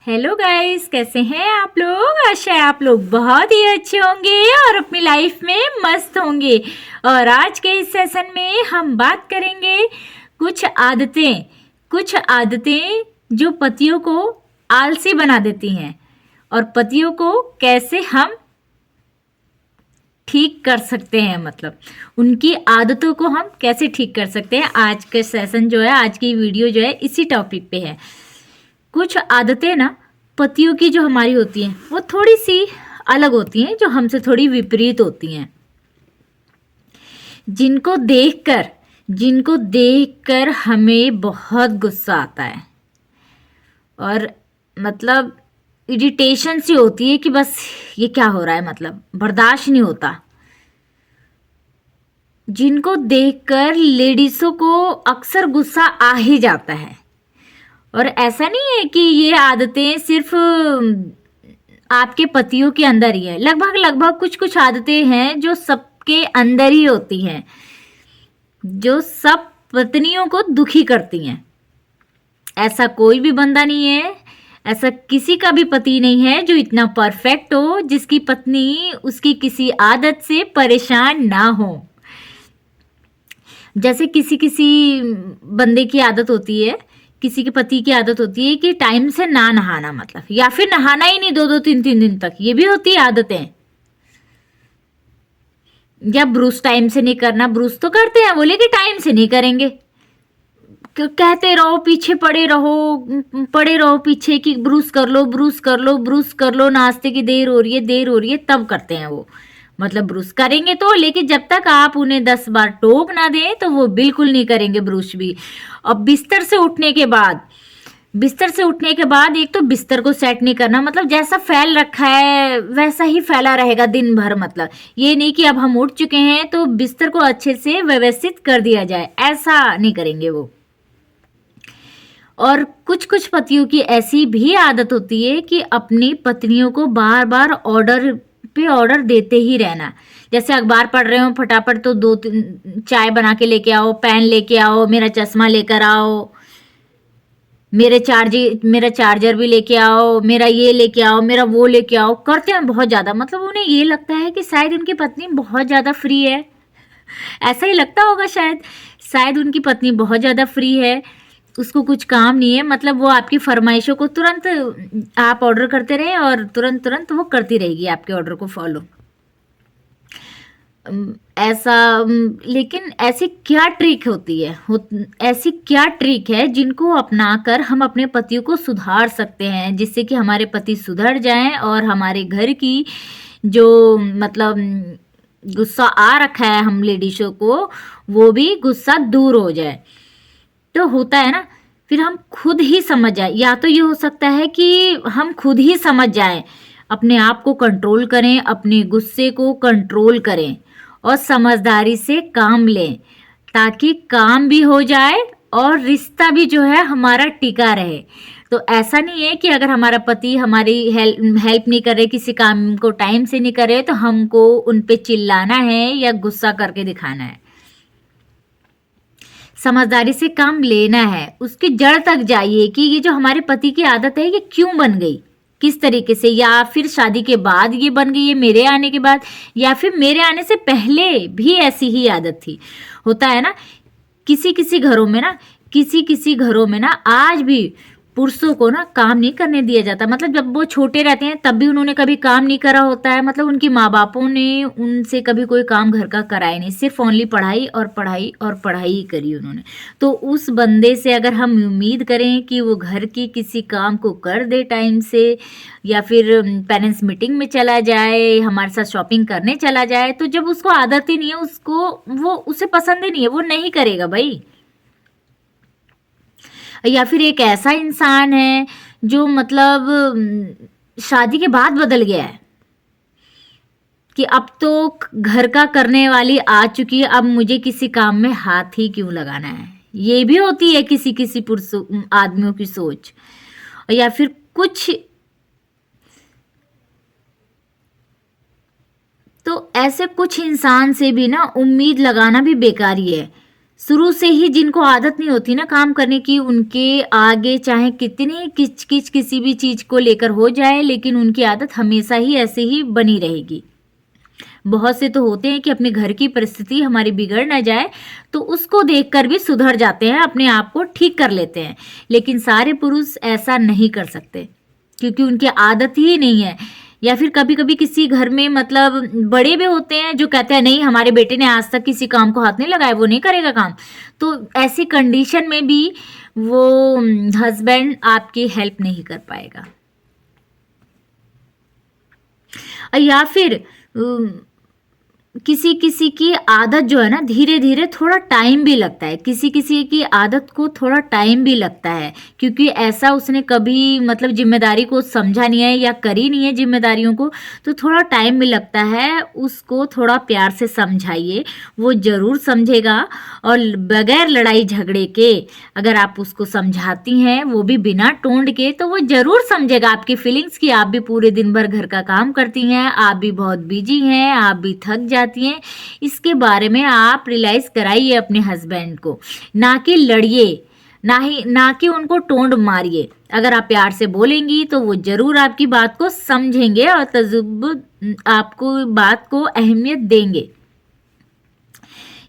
Hello guys, कैसे हैं आप लोग। आशा है आप लोग बहुत ही अच्छे होंगे और अपनी लाइफ में मस्त होंगे। और आज के इस सेशन में हम बात करेंगे कुछ आदतें जो पतियों को आलसी बना देती हैं और पतियों को कैसे हम ठीक कर सकते हैं। मतलब उनकी आदतों को हम कैसे ठीक कर सकते हैं। आज का सेशन जो है, आज की वीडियो जो है, इसी टॉपिक पे है। कुछ आदतें ना पतियों की जो हमारी होती हैं वो थोड़ी सी अलग होती हैं, जो हमसे थोड़ी विपरीत होती हैं, जिनको देखकर हमें बहुत गुस्सा आता है और मतलब इरिटेशन सी होती है कि बस ये क्या हो रहा है, मतलब बर्दाश्त नहीं होता। जिनको देखकर लेडीज़ों को अक्सर गुस्सा आ ही जाता है। और ऐसा नहीं है कि ये आदतें सिर्फ आपके पतियों के अंदर ही है, लगभग कुछ कुछ आदतें हैं जो सबके अंदर ही होती हैं, जो सब पत्नियों को दुखी करती हैं। ऐसा कोई भी बंदा नहीं है, ऐसा किसी का भी पति नहीं है जो इतना परफेक्ट हो जिसकी पत्नी उसकी किसी आदत से परेशान ना हो। जैसे किसी किसी बंदे की आदत होती है, किसी के पति की आदत होती है कि टाइम से ना नहाना, मतलब या फिर नहाना ही नहीं 2-2 3-3 दिन तक, ये भी होती है आदतें। या ब्रूस टाइम से नहीं करना, ब्रूस तो करते हैं वो, लेकिन टाइम से नहीं करेंगे। कहते रहो, पीछे पड़े रहो पीछे कि ब्रूस कर लो, ब्रूस कर लो, ब्रूस कर लो, नाश्ते की देर हो रही है तब करते हैं वो। मतलब ब्रूस करेंगे तो, लेकिन जब तक आप उन्हें 10 बार टोक ना दें तो वो बिल्कुल नहीं करेंगे ब्रूस भी। और बिस्तर से उठने के बाद एक तो बिस्तर को सेट नहीं करना, मतलब जैसा फैल रखा है वैसा ही फैला रहेगा दिन भर। मतलब ये नहीं कि अब हम उठ चुके हैं तो बिस्तर को अच्छे से व्यवस्थित कर दिया जाए, ऐसा नहीं करेंगे वो। और कुछ कुछ पतियों की ऐसी भी आदत होती है कि अपनी पत्नियों को बार बार ऑर्डर पे ऑर्डर देते ही रहना। जैसे अखबार पढ़ रहे हो, फटाफट तो 2-3 चाय बना के लेके आओ, पेन लेके आओ, मेरा चश्मा लेकर आओ, मेरा चार्जर भी लेके आओ, मेरा ये लेके आओ, मेरा वो लेके आओ। करते हैं बहुत ज़्यादा, मतलब उन्हें ये लगता है कि शायद उनकी पत्नी बहुत ज़्यादा फ्री है। ऐसा ही लगता होगा शायद उनकी पत्नी बहुत ज़्यादा फ्री है, उसको कुछ काम नहीं है। मतलब वो आपकी फरमाइशों को तुरंत आप ऑर्डर करते रहे और तुरंत वो करती रहेगी आपके ऑर्डर को फॉलो। लेकिन ऐसी क्या ट्रिक है जिनको अपनाकर हम अपने पतियों को सुधार सकते हैं, जिससे कि हमारे पति सुधर जाएं और हमारे घर की जो मतलब गुस्सा आ रखा है हम लेडीज़ों को, वो भी गुस्सा दूर हो जाए। तो होता है ना, फिर हम खुद ही समझ जाए। या तो ये हो सकता है कि हम खुद ही समझ जाएं, अपने आप को कंट्रोल करें, अपने गुस्से को कंट्रोल करें और समझदारी से काम लें, ताकि काम भी हो जाए और रिश्ता भी जो है हमारा टिका रहे। तो ऐसा नहीं है कि अगर हमारा पति हमारी हेल्प नहीं कर रहे, किसी काम को टाइम से नहीं कर रहे, तो हमको उन पे चिल्लाना है या गुस्सा करके दिखाना है। समझदारी से काम लेना है, उसकी जड़ तक जाइए कि ये जो हमारे पति की आदत है ये क्यों बन गई, किस तरीके से, या फिर शादी के बाद ये बन गई है, मेरे आने के बाद, या फिर मेरे आने से पहले भी ऐसी ही आदत थी। होता है ना किसी किसी घरों में ना आज भी पुरुषों को ना काम नहीं करने दिया जाता। मतलब जब वो छोटे रहते हैं तब भी उन्होंने कभी काम नहीं करा होता है। मतलब उनकी माँ बापों ने उनसे कभी कोई काम घर का कराया नहीं, सिर्फ ओनली पढ़ाई और पढ़ाई और पढ़ाई ही करी उन्होंने। तो उस बंदे से अगर हम उम्मीद करें कि वो घर की किसी काम को कर दे टाइम से, या फिर पेरेंट्स मीटिंग में चला जाए, हमारे साथ शॉपिंग करने चला जाए, तो जब उसको आदत ही नहीं है, उसे पसंद ही नहीं है, वो नहीं करेगा भाई। या फिर एक ऐसा इंसान है जो मतलब शादी के बाद बदल गया है कि अब तो घर का करने वाली आ चुकी है, अब मुझे किसी काम में हाथ ही क्यों लगाना है। ये भी होती है किसी किसी पुरुषों आदमियों की सोच। या फिर कुछ तो ऐसे कुछ इंसान से भी ना उम्मीद लगाना भी बेकार ही है। शुरू से ही जिनको आदत नहीं होती ना काम करने की, उनके आगे चाहे कितनी किच-किच किसी भी चीज़ को लेकर हो जाए, लेकिन उनकी आदत हमेशा ही ऐसे ही बनी रहेगी। बहुत से तो होते हैं कि अपने घर की परिस्थिति हमारी बिगड़ ना जाए, तो उसको देखकर भी सुधर जाते हैं, अपने आप को ठीक कर लेते हैं। लेकिन सारे पुरुष ऐसा नहीं कर सकते, क्योंकि उनकी आदत ही नहीं है। या फिर कभी-कभी किसी घर में मतलब बड़े भी होते हैं जो कहते हैं नहीं, हमारे बेटे ने आज तक किसी काम को हाथ नहीं लगाया, वो नहीं करेगा काम। तो ऐसी कंडीशन में भी वो हस्बैंड आपकी हेल्प नहीं कर पाएगा। या फिर किसी किसी की आदत जो है ना, धीरे धीरे थोड़ा टाइम भी लगता है, किसी किसी की आदत को थोड़ा टाइम भी लगता है, क्योंकि ऐसा उसने कभी मतलब जिम्मेदारी को समझा नहीं है या करी नहीं है जिम्मेदारियों को, तो थोड़ा टाइम भी लगता है। उसको थोड़ा प्यार से समझाइए, वो ज़रूर समझेगा। और बगैर लड़ाई झगड़े के अगर आप उसको समझाती हैं, वो भी बिना टोंड के, तो वो ज़रूर समझेगा आपकी फीलिंग्स की। आप भी पूरे दिन भर घर का काम करती हैं, आप भी बहुत बिजी हैं, आप भी थक जाती हैं। इसके बारे में आप रियलाइज कराइए अपने हस्बैंड को, ना कि लड़िए, ना कि उनको टोंड मारिए। अगर आप प्यार से बोलेंगी तो वो जरूर आपकी बात को समझेंगे और आपको बात को अहमियत देंगे।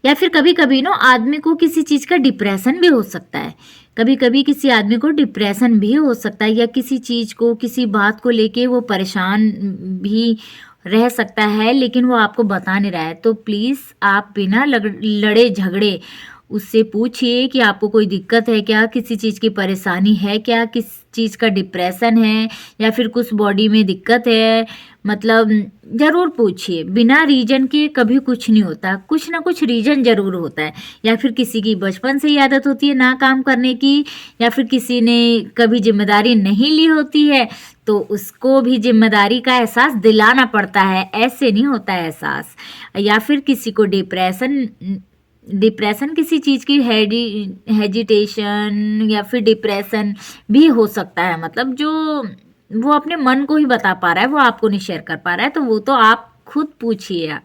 या फिर कभी कभी ना आदमी को किसी चीज़ का डिप्रेशन भी हो सकता है, कभी कभी किसी आदमी को डिप्रेशन भी हो सकता है, या किसी चीज़ को किसी बात को लेके वो परेशान भी रह सकता है, लेकिन वो आपको बता नहीं रहा है। तो प्लीज़ आप बिना लड़े झगड़े उससे पूछिए कि आपको कोई दिक्कत है क्या, किसी चीज़ की परेशानी है क्या, किस चीज़ का डिप्रेशन है, या फिर कुछ बॉडी में दिक्कत है, मतलब ज़रूर पूछिए। बिना रीजन के कभी कुछ नहीं होता, कुछ ना कुछ रीजन ज़रूर होता है। या फिर किसी की बचपन से ही आदत होती है ना काम करने की, या फिर किसी ने कभी जिम्मेदारी नहीं ली होती है, तो उसको भी जिम्मेदारी का एहसास दिलाना पड़ता है, ऐसे नहीं होता है एहसास। या फिर किसी को डिप्रेशन किसी चीज़ की हेजिटेशन या फिर डिप्रेशन भी हो सकता है, मतलब जो वो अपने मन को ही बता पा रहा है, वो आपको नहीं शेयर कर पा रहा है, तो वो तो आप खुद पूछिए।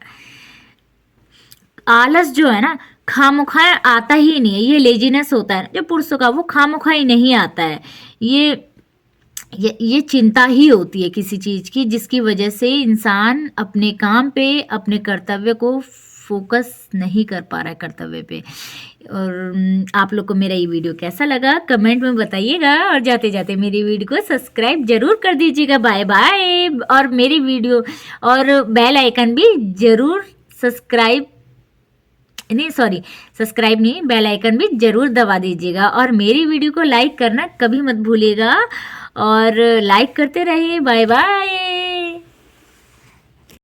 आलस जो है ना, खामोखा आता ही नहीं है, ये लेजीनेस होता है जो पुरुषों का, वो खामोखा ही नहीं आता है। ये चिंता ही होती है किसी चीज़ की, जिसकी वजह से इंसान अपने काम पे, अपने कर्तव्य को फोकस नहीं कर पा रहा है, कर्तव्य पे। और आप लोग को मेरा ये वीडियो कैसा लगा कमेंट में बताइएगा, और जाते जाते मेरी वीडियो को सब्सक्राइब जरूर कर दीजिएगा। Bye bye. और मेरी वीडियो और बेल आइकन भी जरूर सब्सक्राइब नहीं, बेल आइकन भी जरूर दबा दीजिएगा। और मेरी वीडियो को लाइक करना कभी मत भूलिएगा, और लाइक करते रहिए। Bye bye.